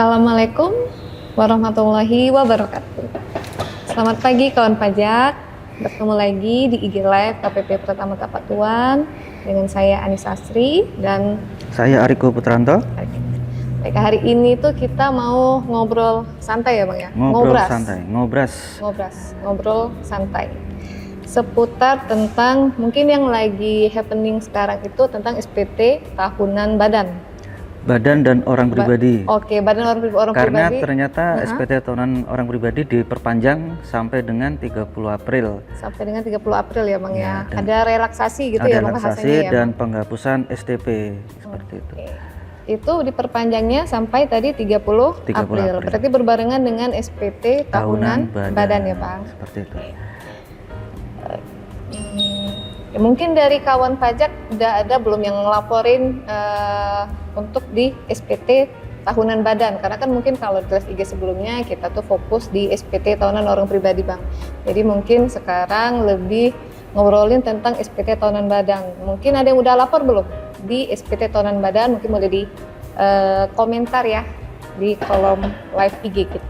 Assalamualaikum warahmatullahi wabarakatuh. Selamat pagi kawan pajak. Bertemu lagi di IG Live KPP Pratama Tapak Tuan dengan saya Anissa Asri dan saya Ariko Putranto. Baik, hari ini tuh kita mau ngobrol santai ya Bang ya? Ngobrol santai, ngobrol santai. Seputar tentang mungkin yang lagi happening sekarang itu tentang SPT tahunan badan dan orang pribadi. Oke, badan orang pribadi. Karena ternyata SPT tahunan orang pribadi diperpanjang sampai dengan 30 April. Sampai dengan 30 April ya Bang ya. Ada relaksasi gitu ya Bang bahasanya. Ada relaksasi dan penghapusan STP seperti itu. Itu diperpanjangnya sampai tadi 30 April. Berarti berbarengan dengan SPT tahunan badan ya Bang. Seperti itu. Ya, mungkin dari kawan pajak udah ada belum yang ngelaporin untuk di SPT tahunan badan, karena kan mungkin kalau di kelas IG sebelumnya kita tuh fokus di SPT tahunan orang pribadi Bang. Jadi mungkin sekarang lebih ngobrolin tentang SPT tahunan badan. Mungkin ada yang udah lapor belum di SPT tahunan badan? Mungkin boleh di komentar ya di kolom live IG kita.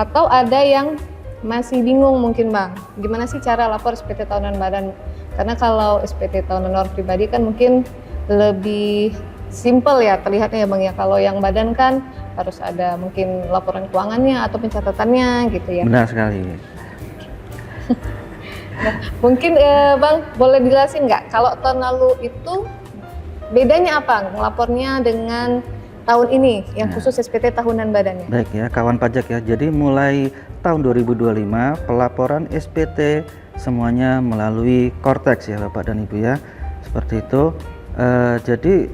Atau ada yang masih bingung mungkin Bang, gimana sih cara lapor SPT tahunan badan? Karena kalau SPT tahunan orang pribadi kan mungkin lebih simple ya terlihatnya ya Bang ya. Kalau yang badan kan harus ada mungkin laporan keuangannya atau pencatatannya gitu ya. Benar sekali. Nah, mungkin Bang boleh dijelasin nggak kalau tahun lalu itu bedanya apa ngelapornya dengan tahun ini yang khusus SPT tahunan badannya? Baik ya kawan pajak ya, jadi mulai tahun 2025 pelaporan SPT semuanya melalui Kortex ya Bapak dan Ibu ya, seperti itu. Jadi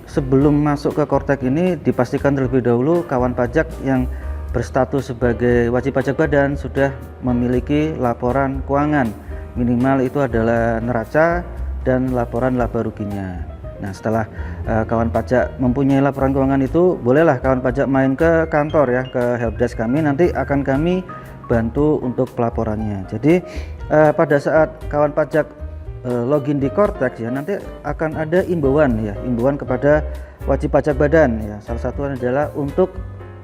sebelum masuk ke Kortex ini dipastikan terlebih dahulu kawan pajak yang berstatus sebagai wajib pajak badan sudah memiliki laporan keuangan, minimal itu adalah neraca dan laporan laba ruginya. Nah setelah kawan pajak mempunyai laporan keuangan itu, bolehlah kawan pajak main ke kantor ya, ke helpdesk kami, nanti akan kami bantu untuk pelaporannya. Jadi pada saat kawan pajak login di Kortex ya, nanti akan ada imbauan ya, imbauan kepada wajib pajak badan ya. Salah satu adalah untuk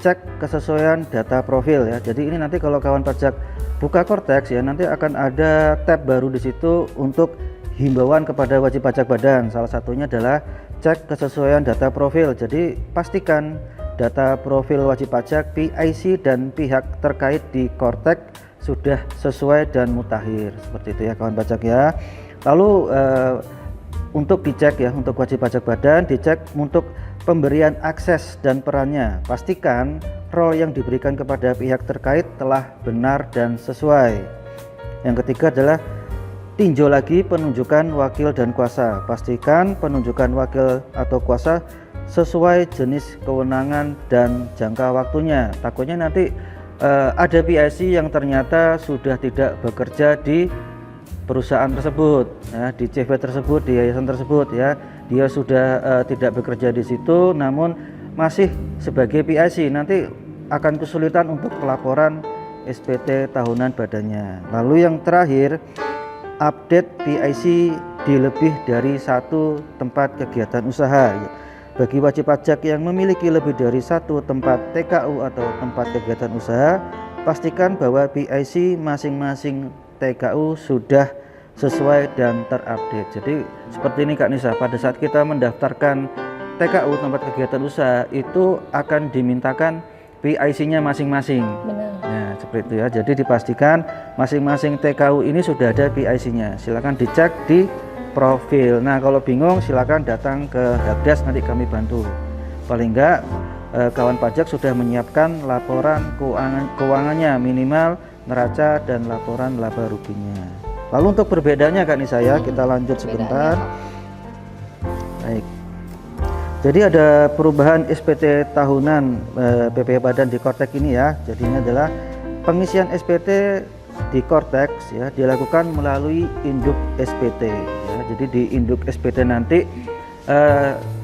cek kesesuaian data profil ya. Jadi ini nanti kalau kawan pajak buka Kortex ya, nanti akan ada tab baru di situ untuk himbauan kepada wajib pajak badan. Salah satunya adalah cek kesesuaian data profil. Jadi pastikan data profil wajib pajak, PIC dan pihak terkait di Kortex sudah sesuai dan mutakhir. Seperti itu ya kawan pajak ya. Lalu untuk dicek ya, untuk wajib pajak badan dicek untuk pemberian akses dan perannya. Pastikan role yang diberikan kepada pihak terkait telah benar dan sesuai. Yang ketiga adalah tinjau lagi penunjukan wakil dan kuasa. Pastikan penunjukan wakil atau kuasa sesuai jenis kewenangan dan jangka waktunya. Takutnya nanti ada PIC yang ternyata sudah tidak bekerja di perusahaan tersebut, ya, di CV tersebut, di yayasan tersebut ya. Dia sudah tidak bekerja di situ, namun masih sebagai PIC. Nanti akan kesulitan untuk pelaporan SPT tahunan badannya. Lalu yang terakhir, update PIC di lebih dari satu tempat kegiatan usaha. Bagi wajib pajak yang memiliki lebih dari satu tempat TKU atau tempat kegiatan usaha, pastikan bahwa PIC masing-masing TKU sudah sesuai dan terupdate. Jadi seperti ini Kak Nisa, pada saat kita mendaftarkan TKU tempat kegiatan usaha itu akan dimintakan PIC-nya masing-masing. Nah, seperti itu ya. Jadi dipastikan masing-masing TKU ini sudah ada PIC-nya. Silakan dicek di profil. Nah, kalau bingung silakan datang ke helpdesk, nanti kami bantu. Paling enggak kawan pajak sudah menyiapkan laporan keuangannya, minimal neraca dan laporan laba ruginya. Lalu untuk perbedaannya Kak Nisa ya, kita lanjut sebentar. Baik. Jadi ada perubahan SPT tahunan PP Badan di Kortex ini ya. Jadi ini adalah pengisian SPT di Kortex ya, dilakukan melalui induk SPT ya. Jadi di induk SPT nanti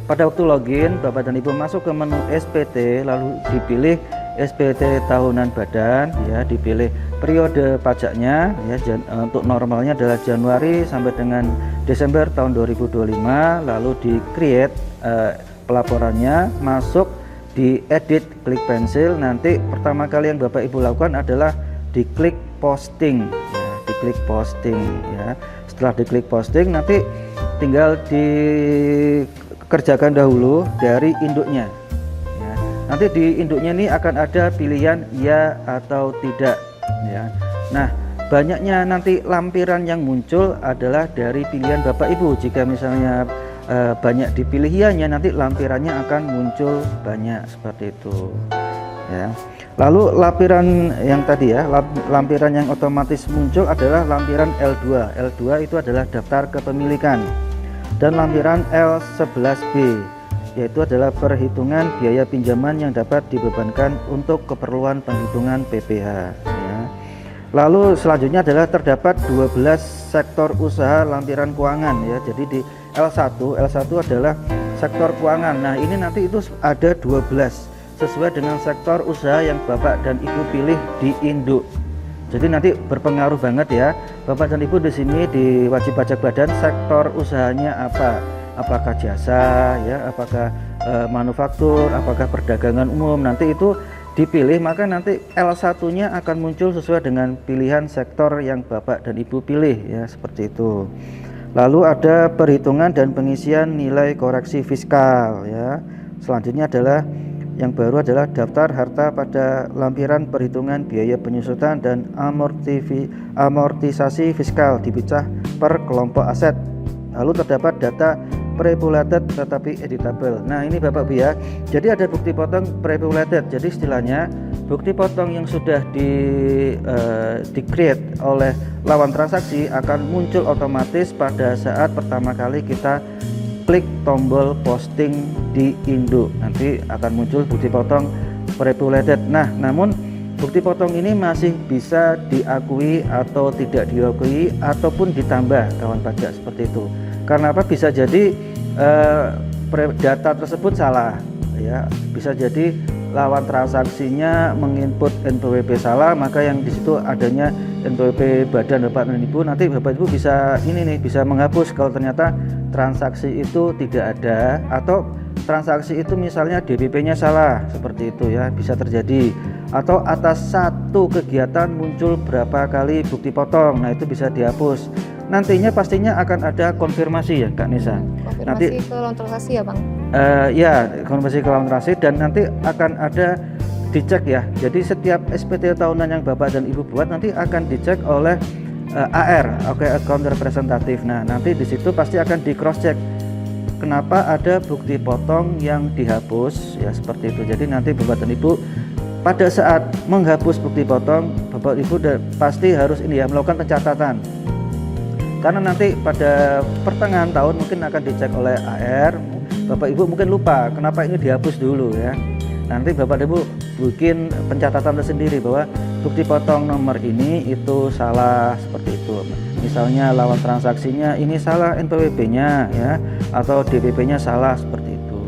pada waktu login Bapak dan Ibu masuk ke menu SPT, lalu dipilih SPT tahunan badan ya, dipilih periode pajaknya ya, untuk normalnya adalah Januari sampai dengan Desember tahun 2025, lalu di create pelaporannya, masuk di edit, klik pensil, nanti pertama kali yang Bapak Ibu lakukan adalah diklik posting ya, diklik posting ya. Setelah diklik posting nanti tinggal dikerjakan dahulu dari induknya ya. Nanti di induknya ini akan ada pilihan ya atau tidak ya. Nah, banyaknya nanti lampiran yang muncul adalah dari pilihan Bapak Ibu. Jika misalnya banyak dipilih ianya, nanti lampirannya akan muncul banyak seperti itu ya. Lalu lampiran yang tadi ya, lampiran yang otomatis muncul adalah lampiran L2. L2 itu adalah daftar kepemilikan. Dan lampiran L11B yaitu adalah perhitungan biaya pinjaman yang dapat dibebankan untuk keperluan penghitungan PPh ya. Lalu selanjutnya adalah terdapat 12 sektor usaha lampiran keuangan ya. Jadi di L1 adalah sektor keuangan. Nah, ini nanti itu ada 12 sesuai dengan sektor usaha yang Bapak dan Ibu pilih di induk. Jadi nanti berpengaruh banget ya. Bapak dan Ibu di sini di wajib pajak badan sektor usahanya apa? Apakah jasa ya, apakah manufaktur, apakah perdagangan umum. Nanti itu dipilih, maka nanti L1-nya akan muncul sesuai dengan pilihan sektor yang Bapak dan Ibu pilih ya, seperti itu. Lalu ada perhitungan dan pengisian nilai koreksi fiskal ya. Selanjutnya adalah yang baru adalah daftar harta pada lampiran perhitungan biaya penyusutan dan amortisasi fiskal dipecah per kelompok aset. Lalu terdapat data prepopulated tetapi editable. Nah, ini Bapak Bu ya. Jadi ada bukti potong prepopulated. Jadi istilahnya bukti potong yang sudah di-create oleh lawan transaksi akan muncul otomatis pada saat pertama kali kita klik tombol posting di induk. Nanti akan muncul bukti potong prepopulated. Nah, namun bukti potong ini masih bisa diakui atau tidak diakui ataupun ditambah kawan pajak seperti itu. Karena apa? Bisa jadi data tersebut salah ya. Bisa jadi lawan transaksinya menginput NPWP salah, maka yang di situ adanya NPWP badan Bapak dan Ibu, nanti Bapak Ibu bisa bisa menghapus kalau ternyata transaksi itu tidak ada, atau transaksi itu misalnya DPP-nya salah, seperti itu ya, bisa terjadi. Atau atas satu kegiatan muncul berapa kali bukti potong, nah itu bisa dihapus. Nantinya pastinya akan ada konfirmasi ya Kak Nisa. Konfirmasi Nanti ke lawan transaksi ya Bang? Ya, konfirmasi ke lawan transaksi, dan nanti akan ada dicek ya. Jadi setiap SPT tahunan yang Bapak dan Ibu buat nanti akan dicek oleh AR, account representatif. Nah, nanti di situ pasti akan di cross check. Kenapa ada bukti potong yang dihapus ya, seperti itu. Jadi nanti Bapak dan Ibu pada saat menghapus bukti potong, Bapak Ibu pasti harus melakukan pencatatan. Karena nanti pada pertengahan tahun mungkin akan dicek oleh AR, Bapak Ibu mungkin lupa kenapa ini dihapus dulu ya. Nanti Bapak Ibu bikin pencatatan tersendiri bahwa bukti potong nomor ini itu salah, seperti itu. Misalnya lawan transaksinya ini salah NPWP-nya ya, atau DPP-nya salah, seperti itu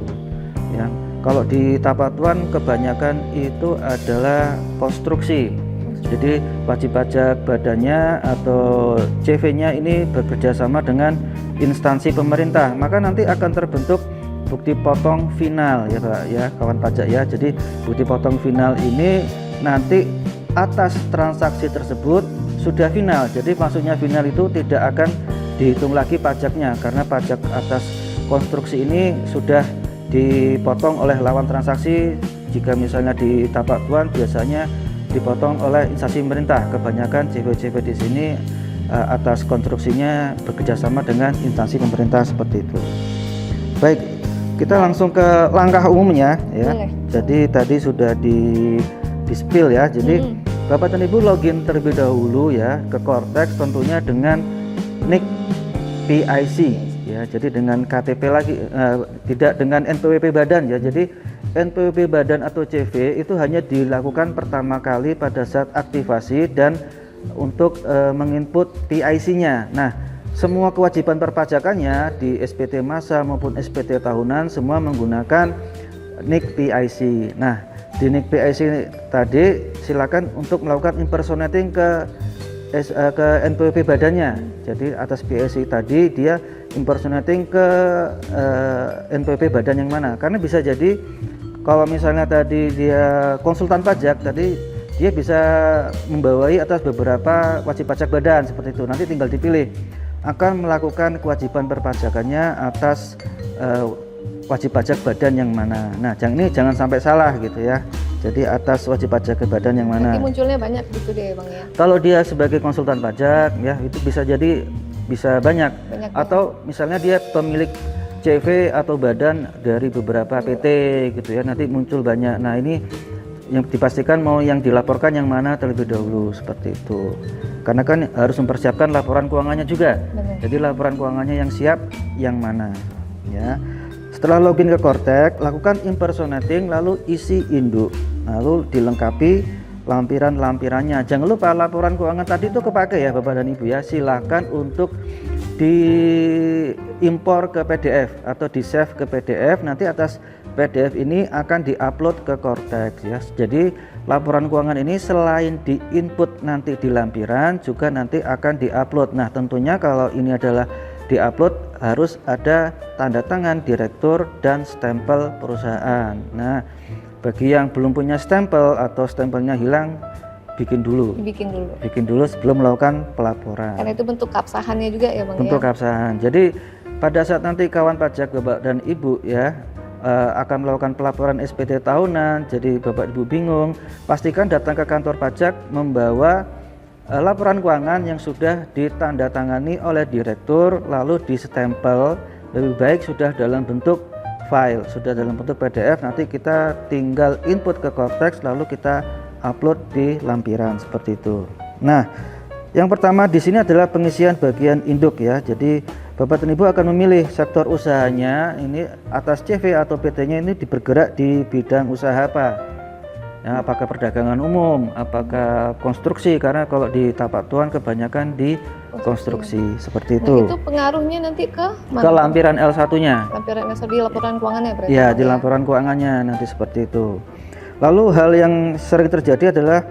ya. Kalau di Tapatuan kebanyakan itu adalah konstruksi. Jadi wajib pajak badannya atau CV-nya ini bekerja sama dengan instansi pemerintah, maka nanti akan terbentuk bukti potong final ya Pak ya, kawan pajak ya. Jadi bukti potong final ini nanti atas transaksi tersebut sudah final. Jadi maksudnya final itu tidak akan dihitung lagi pajaknya, karena pajak atas konstruksi ini sudah dipotong oleh lawan transaksi. Jika misalnya di Tapatuan biasanya dipotong oleh instansi pemerintah. Kebanyakan CV-CV di sini atas konstruksinya bekerjasama dengan instansi pemerintah, seperti itu. Baik, kita langsung ke langkah umumnya ya. Boleh. Jadi tadi sudah di spill ya. Jadi Bapak dan Ibu login terlebih dahulu ya ke Cortex, tentunya dengan NIK PIC ya. Jadi dengan KTP lagi, tidak dengan NPWP badan ya. Jadi NPWP badan atau CV itu hanya dilakukan pertama kali pada saat aktivasi dan untuk menginput PIC-nya. Nah, semua kewajiban perpajakannya di SPT masa maupun SPT tahunan semua menggunakan NIK PIC. Nah, di NIK PIC tadi silakan untuk melakukan impersonating ke NPWP badannya. Jadi atas PIC tadi dia impersonating ke NPWP badan yang mana? Karena bisa jadi Kalau misalnya tadi dia konsultan pajak, tadi dia bisa membawai atas beberapa wajib pajak badan seperti itu. Nanti tinggal dipilih akan melakukan kewajiban perpajakannya atas wajib pajak badan yang mana. Nah, jangan sampai salah gitu ya. Jadi atas wajib pajak ke badan yang mana. Nanti munculnya banyak gitu deh Bang ya. Kalau dia sebagai konsultan pajak ya itu bisa banyak. Atau misalnya dia pemilik CV atau badan dari beberapa PT gitu ya, nanti muncul banyak. Nah, ini yang dipastikan mau yang dilaporkan yang mana terlebih dahulu seperti itu. Karena kan harus mempersiapkan laporan keuangannya juga. Benar. Jadi laporan keuangannya yang siap yang mana ya. Setelah login ke Kortek, lakukan impersonating lalu isi induk. Lalu dilengkapi lampiran-lampirannya. Jangan lupa laporan keuangan tadi itu kepake ya Bapak dan Ibu ya. Silakan untuk diimpor ke PDF atau di save ke PDF. Nanti atas PDF ini akan diupload ke Kortek ya. Jadi laporan keuangan ini selain diinput nanti di lampiran juga nanti akan diupload. Nah, tentunya kalau ini adalah diupload harus ada tanda tangan direktur dan stempel perusahaan. Nah, bagi yang belum punya stempel atau stempelnya hilang, bikin dulu sebelum melakukan pelaporan. Karena itu bentuk keabsahannya juga ya Bang. Bentuk keabsahan. Jadi pada saat nanti kawan pajak Bapak dan Ibu ya akan melakukan pelaporan SPT tahunan, jadi Bapak Ibu bingung, pastikan datang ke kantor pajak membawa laporan keuangan yang sudah ditandatangani oleh direktur lalu distempel. Lebih baik sudah dalam bentuk file, sudah dalam bentuk PDF, nanti kita tinggal input ke Kortex lalu kita upload di lampiran seperti itu. Nah, yang pertama di sini adalah pengisian bagian induk ya. Jadi Bapak dan Ibu akan memilih sektor usahanya, ini atas CV atau PT-nya ini bergerak di bidang usaha apa. Ya, apakah perdagangan umum, apakah konstruksi, karena kalau di tapak tuan kebanyakan di konstruksi seperti itu. Nah, itu pengaruhnya nanti ke mana? Ke lampiran L1-nya. Lampiran L1 di laporan keuangannya berarti. Ya, di laporan keuangannya nanti seperti itu. Lalu hal yang sering terjadi adalah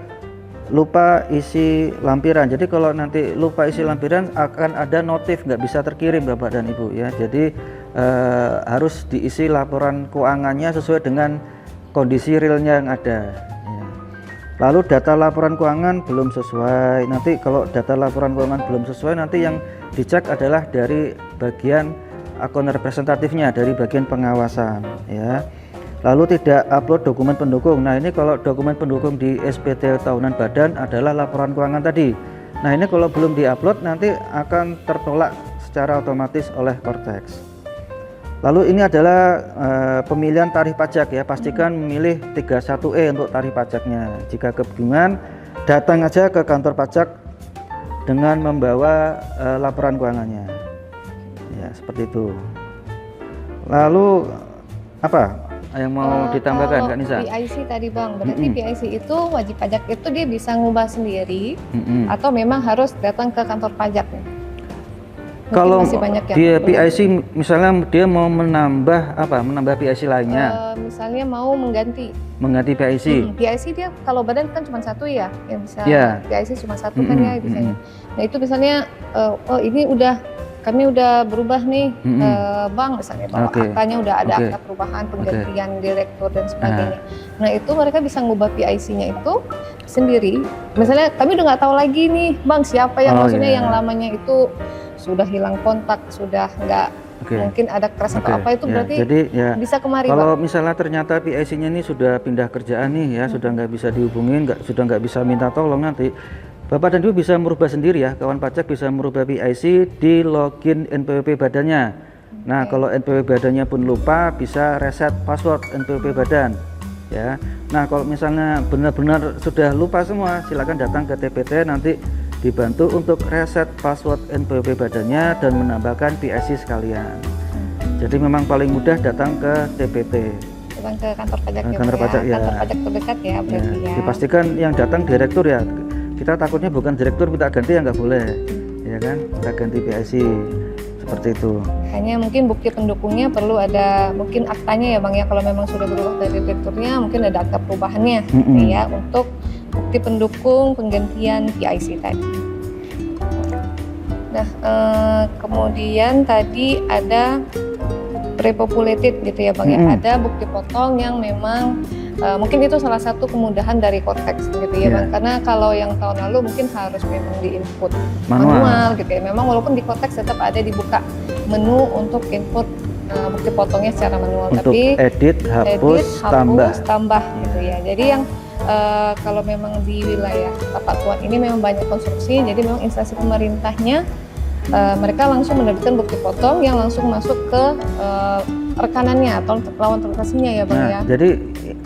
lupa isi lampiran. Jadi kalau nanti lupa isi lampiran akan ada notif nggak bisa terkirim Bapak dan Ibu ya. Jadi harus diisi laporan keuangannya sesuai dengan kondisi realnya yang ada ya. Lalu data laporan keuangan belum sesuai, nanti kalau data laporan keuangan belum sesuai nanti yang dicek adalah dari bagian akun representatifnya, dari bagian pengawasan ya. Lalu tidak upload dokumen pendukung. Nah, ini kalau dokumen pendukung di SPT tahunan badan adalah laporan keuangan tadi. Nah, ini kalau belum diupload nanti akan tertolak secara otomatis oleh Kortex. Lalu ini adalah pemilihan tarif pajak ya, pastikan memilih 31E untuk tarif pajaknya. Jika kebingungan, datang aja ke kantor pajak dengan membawa laporan keuangannya. Ya, seperti itu. Lalu apa yang mau ditambahkan Kak Nisa? PIC tadi Bang, berarti PIC itu wajib pajak itu dia bisa ngubah sendiri atau memang harus datang ke kantor pajak? Kalau dia PIC misalnya dia mau menambah PIC lainnya, misalnya mau mengganti PIC. PIC dia kalau badan kan cuma satu ya, yang bisa PIC cuma satu kan ya biasanya. Nah itu misalnya ini kami udah berubah nih Bang, misalnya bahwa aktanya udah ada akta perubahan, penggantian direktur dan sebagainya. Nah itu mereka bisa ngubah PIC-nya itu sendiri. Misalnya kami udah nggak tahu lagi nih Bang siapa yang maksudnya yang lamanya itu sudah hilang kontak, sudah nggak mungkin ada crash atau apa itu berarti jadi, bisa kemari kalau Bang. Misalnya ternyata PIC-nya ini sudah pindah kerjaan nih ya, sudah nggak bisa dihubungin, sudah nggak bisa minta tolong, nanti Bapak dan Ibu bisa merubah sendiri ya, kawan pajak bisa merubah PIC di login NPWP badannya. Nah kalau NPWP badannya pun lupa, bisa reset password NPWP badan ya. Nah kalau misalnya benar-benar sudah lupa semua, silakan datang ke TPT, nanti dibantu untuk reset password NPWP badannya dan menambahkan PIC sekalian. Jadi memang paling mudah datang ke TPT. Datang ke kantor pajak kantor pajak terdekat ya berarti ya. Dipastikan yang datang direktur ya. Kita takutnya bukan direktur minta ganti ya nggak boleh, ya kan? Kita ganti PIC seperti itu. Hanya mungkin bukti pendukungnya perlu ada mungkin aktanya ya Bang ya, kalau memang sudah berubah dari direkturnya mungkin ada akta perubahannya ya untuk bukti pendukung penggantian PIC tadi. Nah kemudian tadi ada pre-populated gitu ya Bang ya. Mm-mm. Ada bukti potong yang memang mungkin itu salah satu kemudahan dari Cortex gitu ya Bang. Karena kalau yang tahun lalu mungkin harus memang di-input manual gitu ya. Memang walaupun di Cortex tetap ada dibuka menu untuk input bukti potongnya secara manual, Untuk tapi edit, hapus, tambah. gitu ya. Jadi yang kalau memang di wilayah Tapak Tuan ini memang banyak konstruksi, jadi memang instansi pemerintahnya mereka langsung menerbitkan bukti potong yang langsung masuk ke rekanannya atau lawan transaksinya ya Bang ya. Jadi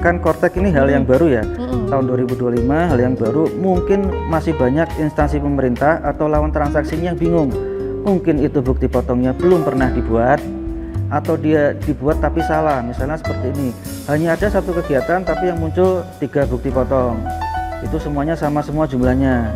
kan Cortex ini hal yang baru ya. Tahun 2025 hal yang baru, mungkin masih banyak instansi pemerintah atau lawan transaksinya yang bingung. Mungkin itu bukti potongnya belum pernah dibuat, atau dia dibuat tapi salah. Misalnya seperti ini, hanya ada satu kegiatan tapi yang muncul 3 bukti potong, itu semuanya sama semua jumlahnya.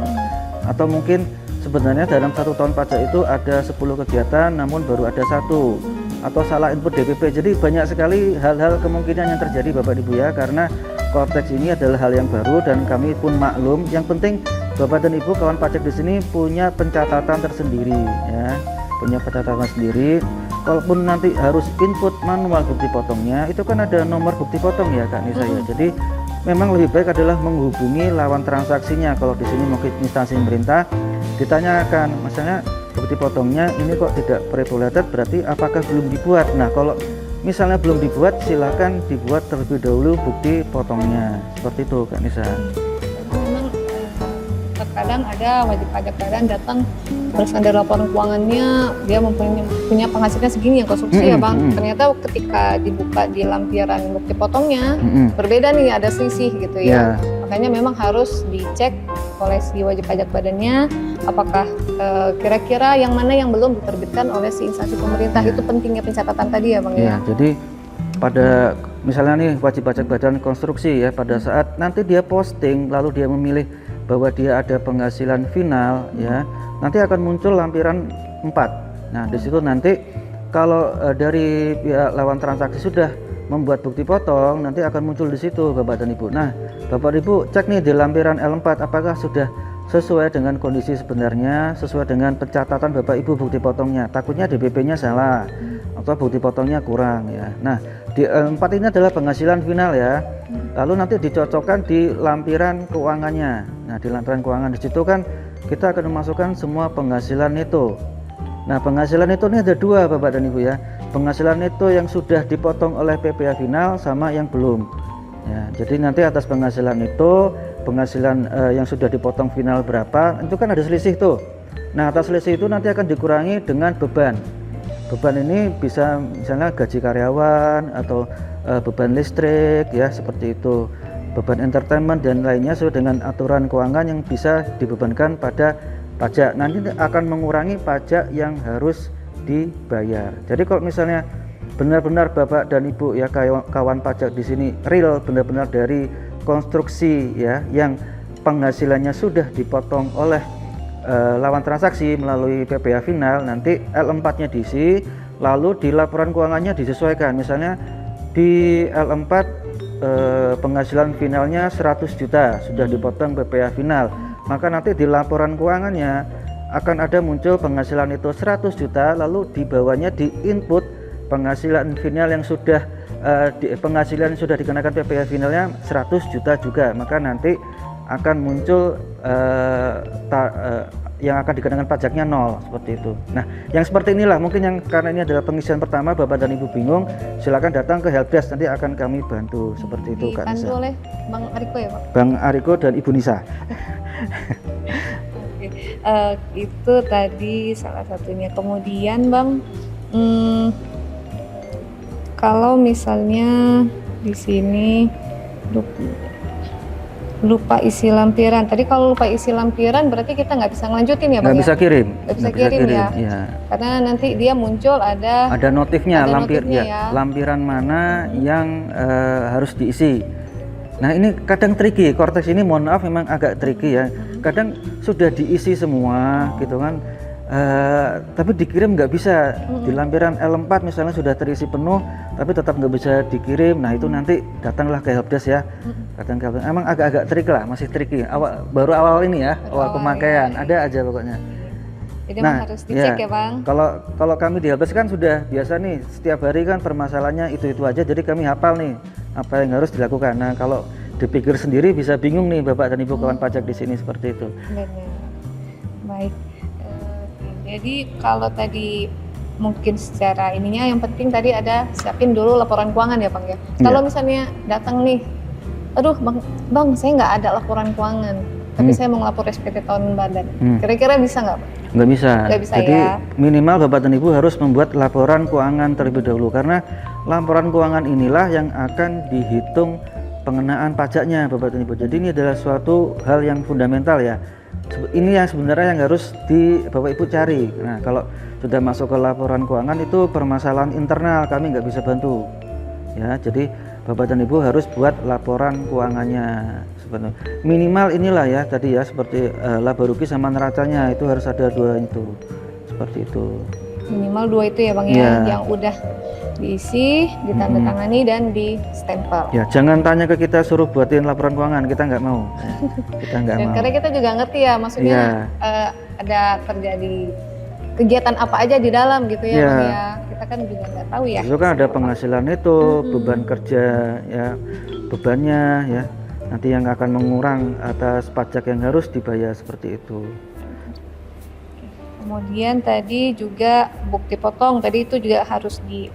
Atau mungkin sebenarnya dalam 1 tahun pajak itu ada 10 kegiatan namun baru ada 1, atau salah input DPP. Jadi banyak sekali hal-hal kemungkinan yang terjadi Bapak Ibu ya, karena Cortex ini adalah hal yang baru dan kami pun maklum. Yang penting Bapak dan Ibu kawan pajak di sini punya pencatatan tersendiri ya, punya pencatatan sendiri. Kalaupun nanti harus input manual bukti potongnya, itu kan ada nomor bukti potong ya Kak Nisa ya. Jadi memang lebih baik adalah menghubungi lawan transaksinya. Kalau di sini mungkin instansi pemerintah, ditanyakan misalnya bukti potongnya ini kok tidak pre-populated, berarti apakah belum dibuat. Nah kalau misalnya belum dibuat, silakan dibuat terlebih dahulu bukti potongnya, seperti itu Kak Nisa. Memang terkadang ada wajib pajak badan datang berdasarkan dari laporan keuangannya dia punya penghasilan segini yang konstruksi ya Bang. Ternyata ketika dibuka di lampiran bukti potongnya berbeda nih, ada selisih gitu ya. Makanya memang harus dicek oleh si wajib pajak badannya apakah kira-kira yang mana yang belum diterbitkan oleh si instansi pemerintah. Itu pentingnya pencatatan tadi ya Bang ya. Jadi pada misalnya nih wajib pajak badan konstruksi ya, pada saat nanti dia posting lalu dia memilih bahwa dia ada penghasilan final ya, nanti akan muncul lampiran 4. Nah di situ nanti kalau dari pihak lawan transaksi sudah membuat bukti potong, nanti akan muncul di situ Bapak dan Ibu. Nah Bapak Ibu cek nih di lampiran L4 apakah sudah sesuai dengan kondisi sebenarnya, sesuai dengan pencatatan Bapak Ibu bukti potongnya. Takutnya DPP-nya salah atau bukti potongnya kurang ya. Nah di L4 ini adalah penghasilan final ya. Lalu nanti dicocokkan di lampiran keuangannya. Nah di lampiran keuangan di situ kan kita akan memasukkan semua penghasilan neto. Nah penghasilan neto ini ada 2 Bapak dan Ibu ya. Penghasilan neto yang sudah dipotong oleh PPh final sama yang belum ya. Jadi nanti atas penghasilan neto, penghasilan yang sudah dipotong final berapa, itu kan ada selisih tuh. Nah atas selisih itu nanti akan dikurangi dengan beban. Beban ini bisa misalnya gaji karyawan atau beban listrik ya, seperti itu, beban entertainment dan lainnya sesuai dengan aturan keuangan yang bisa dibebankan pada pajak. Nanti akan mengurangi pajak yang harus dibayar. Jadi kalau misalnya benar-benar Bapak dan Ibu ya kawan pajak di sini real benar-benar dari konstruksi ya, yang penghasilannya sudah dipotong oleh lawan transaksi melalui PPh final, nanti L4-nya diisi, lalu di laporan keuangannya disesuaikan. Misalnya di L4 penghasilan finalnya 100 juta sudah dipotong PPh final, maka nanti di laporan keuangannya akan ada muncul penghasilan itu 100 juta, lalu di bawahnya di input penghasilan final yang sudah penghasilan yang sudah dikenakan PPh finalnya 100 juta juga, maka nanti akan muncul yang akan dikenakan pajaknya 0, seperti itu. Nah yang seperti inilah mungkin yang karena ini adalah pengisian pertama Bapak dan Ibu bingung, silakan datang ke helpdesk, nanti akan kami bantu seperti itu Kak Nisa. Dibantu oleh Bang Ariko ya Pak? Bang Ariko dan Ibu Nisa. Itu tadi salah satunya. Kemudian Bang, kalau misalnya di sini lupa isi lampiran. Tadi kalau lupa isi lampiran berarti kita nggak bisa ngelanjutin ya Bang? Nggak bisa kirim. Nggak bisa kirim ya? Karena nanti dia muncul ada notifnya, notifnya ya. Lampiran mana yang harus diisi. Nah ini kadang tricky, Cortex ini mohon maaf memang agak tricky ya. Kadang sudah diisi semua gitu kan, tapi dikirim nggak bisa. Di lampiran L4 misalnya sudah terisi penuh tapi tetap nggak bisa dikirim. Nah itu nanti datanglah ke helpdesk ya. Datang ke helpdesk. Emang agak-agak tricky lah, masih tricky. Baru awal ini ya, awal pemakaian. Ada aja pokoknya. Jadi memang harus dicek ya Bang. Kalau kami di Helpdesk kan sudah biasa nih, setiap hari kan permasalahannya itu aja, jadi kami hafal nih apa yang harus dilakukan. Nah kalau dipikir sendiri bisa bingung nih Bapak dan Ibu kawan pajak di sini seperti itu. Benar. Baik. Jadi kalau tadi mungkin secara ininya yang penting tadi ada siapin dulu laporan keuangan ya Bang ya. Kalau misalnya datang nih, aduh bang saya nggak ada laporan keuangan, tapi saya mau ngelapor SPT tahunan badan. Kira-kira bisa nggak Bang? Nggak bisa. Nggak bisa. Jadi ya, minimal Bapak dan Ibu harus membuat laporan keuangan terlebih dahulu, karena laporan keuangan inilah yang akan dihitung pengenaan pajaknya Bapak dan Ibu. Jadi ini adalah suatu hal yang fundamental ya. Ini yang sebenarnya yang harus Bapak Ibu cari. Nah kalau sudah masuk ke laporan keuangan itu permasalahan internal, kami nggak bisa bantu ya. Jadi Bapak dan Ibu harus buat laporan keuangannya sebenarnya. Minimal inilah ya tadi ya, seperti laba rugi sama neracanya itu harus ada 2 itu. Seperti itu. Minimal 2 itu ya Bang ya, yang udah diisi, ditandatangani dan di stempel. Ya, jangan tanya ke kita suruh buatin laporan keuangan, kita nggak mau. Kita nggak mau. Karena kita juga ngerti ya, maksudnya ada terjadi kegiatan apa aja di dalam gitu ya Bang ya. Kita kan juga nggak tahu ya. Itu kan ada penghasilan itu, beban kerja ya, bebannya ya. Nanti yang akan mengurang atas pajak yang harus dibayar seperti itu. Kemudian tadi juga bukti potong, tadi itu juga harus di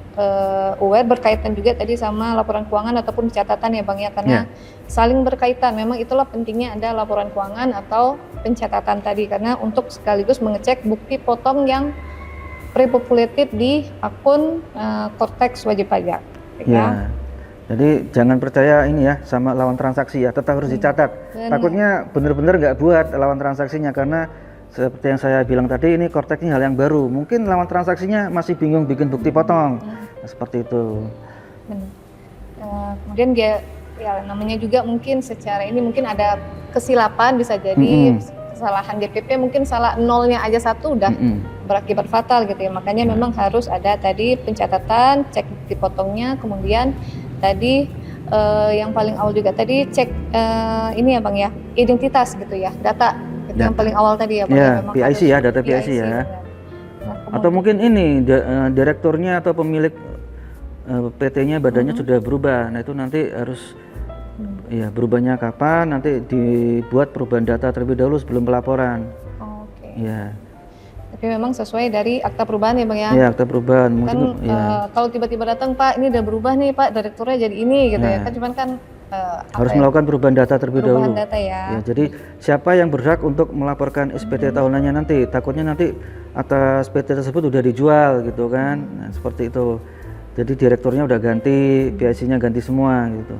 aware berkaitan juga tadi sama laporan keuangan ataupun pencatatan ya Bang ya, karena saling berkaitan. Memang itulah pentingnya ada laporan keuangan atau pencatatan tadi, karena untuk sekaligus mengecek bukti potong yang pre-populated di akun Kortex wajib pajak. Ya. Jadi jangan percaya ini ya sama lawan transaksi ya, tetap harus dicatat. Takutnya benar-benar nggak buat lawan transaksinya, karena seperti yang saya bilang tadi, ini Kortex ini hal yang baru. Mungkin lawan transaksinya masih bingung bikin bukti potong. Nah, seperti itu. Kemudian dia ya namanya juga mungkin secara ini mungkin ada kesilapan, bisa jadi kesalahan DPP, mungkin salah nolnya aja 1 udah berakibat fatal gitu ya. Makanya memang harus ada tadi pencatatan, cek bukti potongnya, kemudian tadi yang paling awal juga tadi cek ini ya Bang ya, identitas gitu ya, data. Itu yang paling awal tadi ya Bang. Ya, PIC ya, data PIC ya. Atau mungkin ini direkturnya atau pemilik PT-nya badannya sudah berubah. Nah itu nanti harus ya berubahnya kapan, nanti dibuat perubahan data terlebih dahulu sebelum pelaporan. Ya. Tapi memang sesuai dari akta perubahan ya Bang ya. Ya, akta perubahan. Kan kalau tiba-tiba datang Pak ini udah berubah nih Pak, direkturnya jadi ini gitu ya. Kan cuman kan harus melakukan perubahan data terlebih dahulu. Data ya. Jadi siapa yang berhak untuk melaporkan SPT tahunannya nanti? Takutnya nanti atas SPT tersebut udah dijual gitu kan. Nah, seperti itu. Jadi direkturnya udah ganti, PIC-nya ganti semua gitu.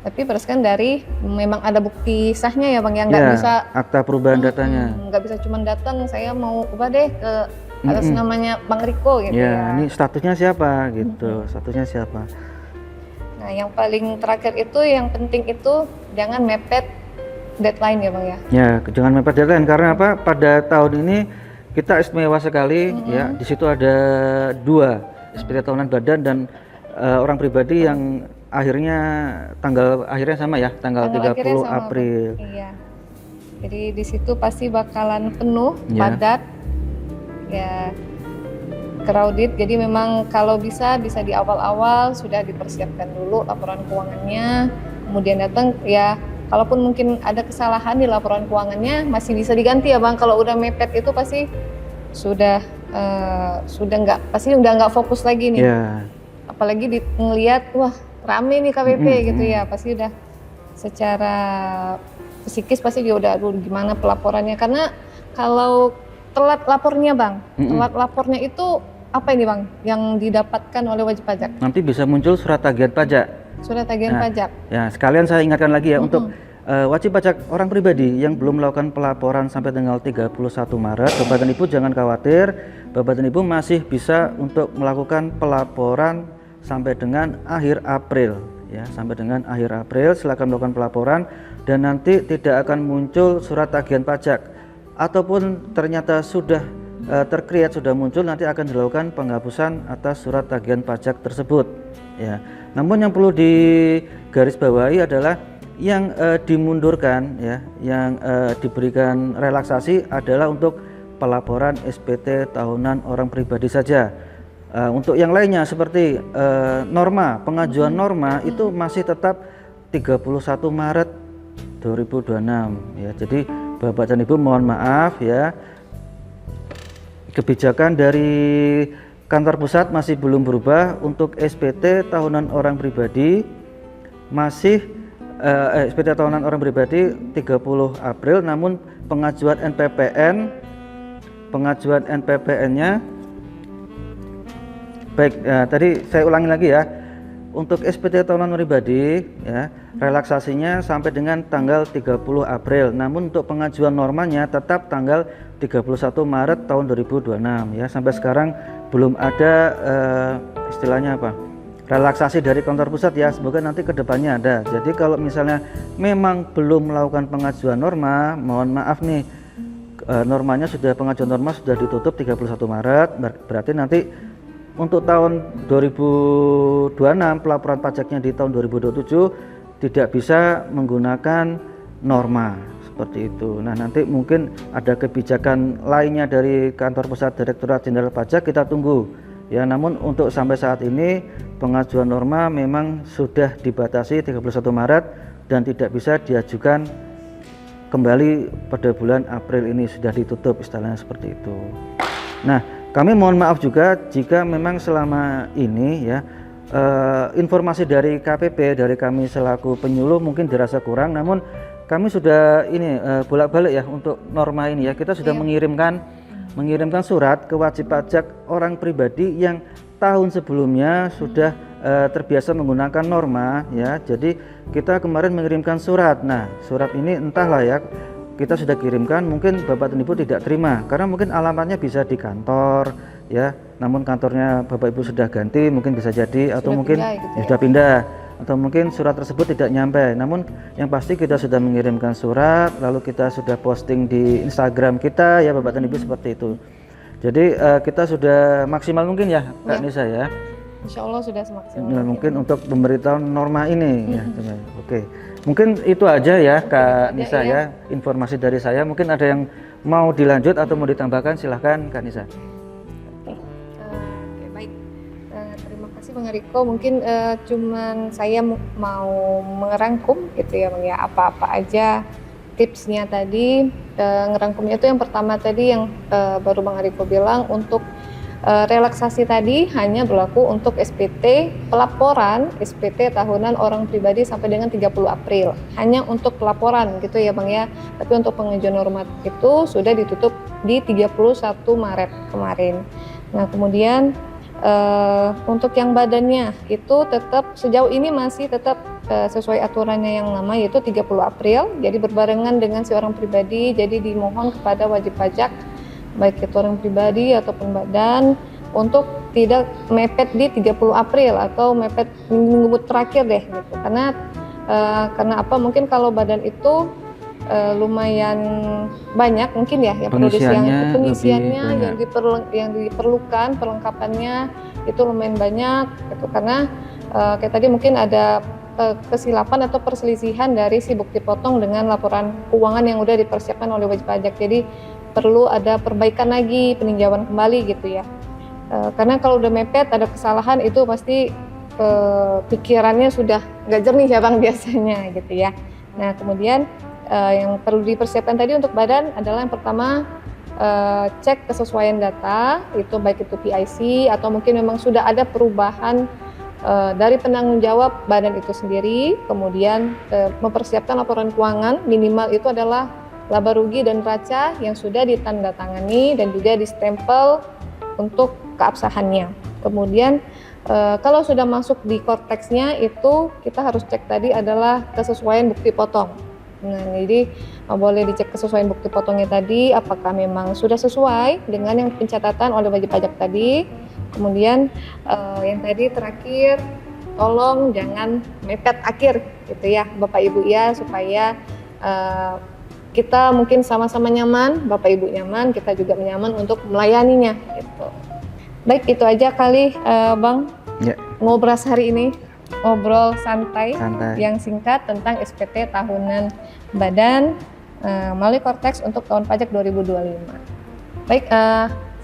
Tapi berdasarkan dari memang ada bukti sahnya ya Bang yang nggak bisa akta perubahan datanya. Nggak bisa cuma datang saya mau ubah deh ke atas namanya Bang Riko gitu ya. Ini statusnya siapa gitu, statusnya siapa. Nah, yang paling terakhir itu yang penting itu jangan mepet deadline ya Bang ya. Ya, jangan mepet deadline karena apa? Pada tahun ini kita istimewa sekali ya. Di situ ada 2 SPT tahunan badan dan orang pribadi yang akhirnya tanggal akhirnya sama ya, tanggal 30 April. Iya. Jadi di situ pasti bakalan penuh, padat. Ya. Crowded, jadi memang kalau bisa di awal-awal sudah dipersiapkan dulu laporan keuangannya, kemudian datang ya, kalaupun mungkin ada kesalahan di laporan keuangannya masih bisa diganti ya Bang. Kalau udah mepet itu pasti sudah nggak fokus lagi nih. Apalagi ngelihat wah rame nih KPP gitu ya, pasti udah secara psikis pasti dia udah aduh gimana pelaporannya, karena kalau telat lapornya Bang, telat lapornya itu apa ini Bang yang didapatkan oleh wajib pajak? Nanti bisa muncul surat tagihan pajak. Surat tagihan pajak. Ya, sekalian saya ingatkan lagi ya untuk wajib pajak orang pribadi yang belum melakukan pelaporan sampai tanggal 31 Maret, Bapak dan Ibu jangan khawatir, Bapak dan Ibu masih bisa untuk melakukan pelaporan sampai dengan akhir April ya, sampai dengan akhir April silakan melakukan pelaporan dan nanti tidak akan muncul surat tagihan pajak, ataupun ternyata sudah tercreate sudah muncul, nanti akan dilakukan penghapusan atas surat tagihan pajak tersebut ya. Namun yang perlu digarisbawahi adalah yang dimundurkan ya, yang diberikan relaksasi adalah untuk pelaporan SPT tahunan orang pribadi saja. Untuk yang lainnya seperti norma, pengajuan norma itu masih tetap 31 Maret 2026 ya. Jadi Bapak dan Ibu mohon maaf ya, kebijakan dari kantor pusat masih belum berubah. Untuk SPT tahunan orang pribadi masih SPT tahunan orang pribadi 30 April, namun pengajuan NPPN-nya baik. Tadi saya ulangi lagi ya, untuk SPT tahunan pribadi ya, relaksasinya sampai dengan tanggal 30 April, namun untuk pengajuan normanya tetap tanggal 31 Maret tahun 2026 ya. Sampai sekarang belum ada istilahnya apa, relaksasi dari kantor pusat ya. Semoga nanti kedepannya ada. Jadi kalau misalnya memang belum melakukan pengajuan norma, mohon maaf nih, normanya sudah, pengajuan norma sudah ditutup 31 Maret, berarti nanti untuk tahun 2026 pelaporan pajaknya di tahun 2027 tidak bisa menggunakan norma seperti itu. Nah, nanti mungkin ada kebijakan lainnya dari kantor pusat Direktorat Jenderal Pajak, kita tunggu ya. Namun untuk sampai saat ini pengajuan norma memang sudah dibatasi 31 Maret dan tidak bisa diajukan kembali pada bulan April ini, sudah ditutup istilahnya seperti itu. Nah, kami mohon maaf juga jika memang selama ini ya informasi dari KPP, dari kami selaku penyuluh mungkin dirasa kurang, namun kami sudah ini bolak-balik ya untuk norma ini ya. Kita sudah mengirimkan surat ke wajib pajak orang pribadi yang tahun sebelumnya sudah terbiasa menggunakan norma ya. Jadi kita kemarin mengirimkan surat. Nah, surat ini entahlah ya, kita sudah kirimkan, mungkin Bapak dan Ibu tidak terima karena mungkin alamatnya bisa di kantor ya, namun kantornya Bapak Ibu sudah ganti, mungkin bisa jadi, atau Sudah mungkin pindah gitu ya. sudah pindah, atau mungkin surat tersebut tidak nyampe. Namun yang pasti kita sudah mengirimkan surat, lalu kita sudah posting di Instagram kita ya Bapak dan Ibu, seperti itu. Jadi kita sudah maksimal mungkin ya Kak Nisa ya. Insya Allah sudah semaksimal Nah, mungkin untuk pemberitahuan norma ini ya. Oke, mungkin itu aja ya Kak Nisa ya, informasi dari saya. Mungkin ada yang mau dilanjut atau mau ditambahkan, silahkan Kak Nisa. Oke, baik. Terima kasih Bang Riko. Mungkin cuman saya mau merangkum gitu ya Bang ya, apa-apa aja tipsnya tadi. Ngerangkumnya itu yang pertama tadi yang baru Bang Riko bilang, untuk relaksasi tadi hanya berlaku untuk SPT pelaporan SPT tahunan orang pribadi sampai dengan 30 April. Hanya untuk pelaporan gitu ya Bang ya. Tapi untuk pengajuan normatif itu sudah ditutup di 31 Maret kemarin. Nah, kemudian untuk yang badannya itu tetap sejauh ini masih tetap sesuai aturannya yang lama, yaitu 30 April. Jadi berbarengan dengan si orang pribadi. Jadi dimohon kepada wajib pajak baik itu orang pribadi ataupun badan untuk tidak mepet di 30 April atau mepet minggu terakhir deh gitu. Karena apa, mungkin kalau badan itu lumayan banyak mungkin ya yang pengisiannya yang diperlukan, perlengkapannya itu lumayan banyak gitu. Karena kayak tadi mungkin ada kesilapan atau perselisihan dari si bukti potong dengan laporan keuangan yang udah dipersiapkan oleh wajib pajak. Jadi perlu ada perbaikan lagi, peninjauan kembali gitu ya. Karena kalau udah mepet ada kesalahan itu pasti pikirannya sudah nggak jernih ya Bang biasanya gitu ya. Nah, kemudian yang perlu dipersiapkan tadi untuk badan adalah yang pertama cek kesesuaian data, itu baik itu PIC atau mungkin memang sudah ada perubahan dari penanggung jawab badan itu sendiri. Kemudian mempersiapkan laporan keuangan, minimal itu adalah laba rugi dan neraca yang sudah ditandatangani dan juga distempel untuk keabsahannya. Kemudian kalau sudah masuk di korteksnya itu kita harus cek tadi adalah kesesuaian bukti potong. Nah, jadi boleh dicek kesesuaian bukti potongnya tadi apakah memang sudah sesuai dengan yang pencatatan oleh wajib pajak tadi. Kemudian yang tadi terakhir, tolong jangan mepet akhir gitu ya Bapak Ibu ya, supaya kita mungkin sama-sama nyaman, Bapak Ibu nyaman, kita juga nyaman untuk melayaninya gitu. Baik, itu aja kali Bang ya. Ngobrol hari ini, ngobrol santai yang singkat tentang SPT tahunan badan melalui Korteks untuk tahun pajak 2025. Baik,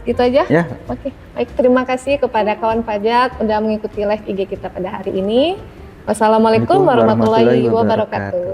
gitu aja. Ya, Oke, baik, terima kasih kepada kawan pajak udah mengikuti live IG kita pada hari ini. Wassalamualaikum warahmatullahi wabarakatuh.